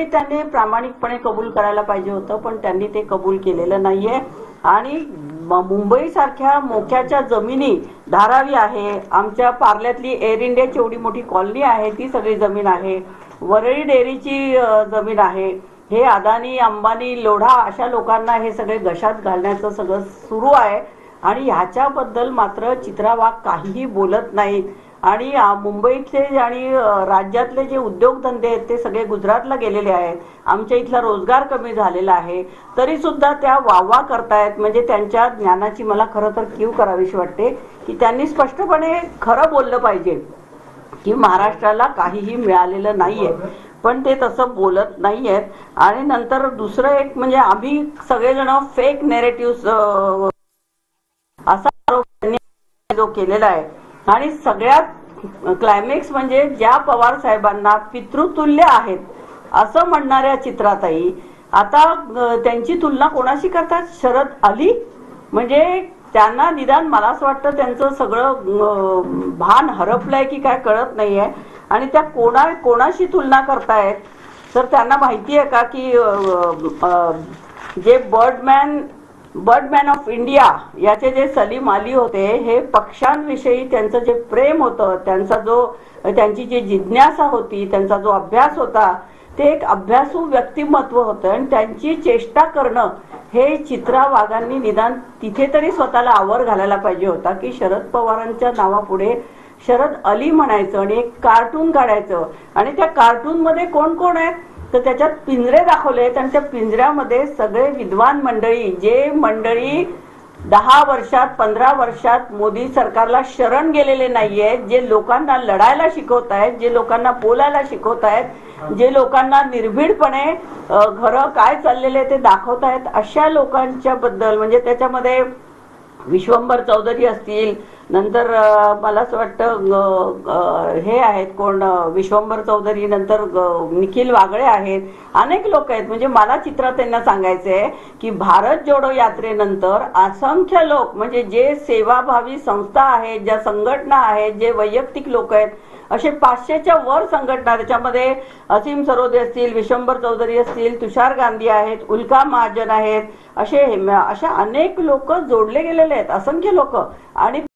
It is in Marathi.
त्यांनी प्रामाणिकपणे कबूल करायला पाहिजे होतं, पण त्यांनी ते कबूल केलेलं नाहीये। आणि मुंबई सारख्या मोक्याच्या जमिनी, धारावी आहे, आमच्या पार्ल्यातली एअर इंडियाची एवढी मोठी कॉलनी आहे ती सगळी जमीन आहे, वरळी डेअरीची जमीन आहे, हे अदानी अंबानी लोढा अशा लोकांना हे सगळे गशात घालण्याचं सगळं सुरू आहे। आणि ह्याच्याबद्दल मात्र चित्रा वाघ काहीही बोलत नाहीत। आणि मुंबईतले आणि राज्यातले जे उद्योगधंदे आहेत ते सगळे गुजरातला गेलेले आहेत, आमच्या इथला रोजगार कमी झालेला आहे, तरी सुद्धा त्या वावा करतायत। म्हणजे त्यांच्या ज्ञानाची मला खरं तर कीव करावीशी वाटते की त्यांनी स्पष्टपणे खरं बोललं पाहिजे की महाराष्ट्राला काहीही मिळालेलं नाहीये, पण ते तसं बोलत नाहीयेत। आणि नंतर दुसरं एक म्हणजे आम्ही सगळेजण फेक नेरेटिव्ह असा आरोप त्यांनी जो केलेला आहे। आणि सगळ्यात क्लायमॅक्स म्हणजे ज्या पवार साहेबांना पितृतुल्य आहेत असं म्हणणाऱ्या चित्राताई आता त्यांची तुलना कोणाशी करतात? शरद अली। म्हणजे त्यांना निदान मला असं वाटतं त्यांचं सगळं भान हरपलंय की काय कळत नाहीये। आणि त्या कोणाशी तुलना करतायत? तर त्यांना माहिती आहे का की जे बर्डमॅन ऑफ इंडिया याचे जे सलीम अली होते, हे पक्ष्यांविषयी त्यांचं जे प्रेम होतं, त्यांची जी जिज्ञासा होती, त्यांचा जो अभ्यास होता, ते एक अभ्यासू व्यक्तिमत्व होतं। आणि त्यांची चेष्टा करणं हे चित्रा वाघांनी निदान तिथे तरी स्वतःला आवर घालायला पाहिजे होता की शरद पवारांच्या नावापुढे शरद अली म्हणायचं आणि एक कार्टून काढायचं। आणि त्या कार्टून मध्ये कोण कोण आहेत तर त्याच्यात पिंजरे दाखवले आहेत आणि त्या पिंजऱ्यामध्ये सगळे विद्वान मंडळी, जे मंडळी 10 वर्षात 15 वर्षात मोदी सरकारला शरण गेलेले नाहीयेत, जे लोकांना लढायला शिकवत आहेत, जे लोकांना बोलायला शिकवत आहेत, जे लोकांना निर्भीडपणे घरं काय चाललेले ते दाखवत आहेत, अशा लोकांच्या बद्दल म्हणजे त्याच्यामध्ये विश्वंभर चौधरी असतील, नंतर मला असं वाटतं हे आहेत कोण विश्वंभर चौधरी, नंतर निखिल वागळे आहेत, अनेक लोक आहेत। म्हणजे मला चित्रा त्यांना सांगायचे आहे की भारत जोडो यात्रेनंतर असंख्य लोक म्हणजे जे सेवाभावी संस्था आहेत, ज्या संघटना आहेत, जे वैयक्तिक लोक आहेत, असे 500च्या वर संघटना, त्याच्यामध्ये असीम सरोदे असतील, विश्वंभर चौधरी असतील, तुषार गांधी आहेत, उल्का महाजन आहेत, अशा अनेक लोक जोडले गेलेले आहेत, असंख्य लोक। आणि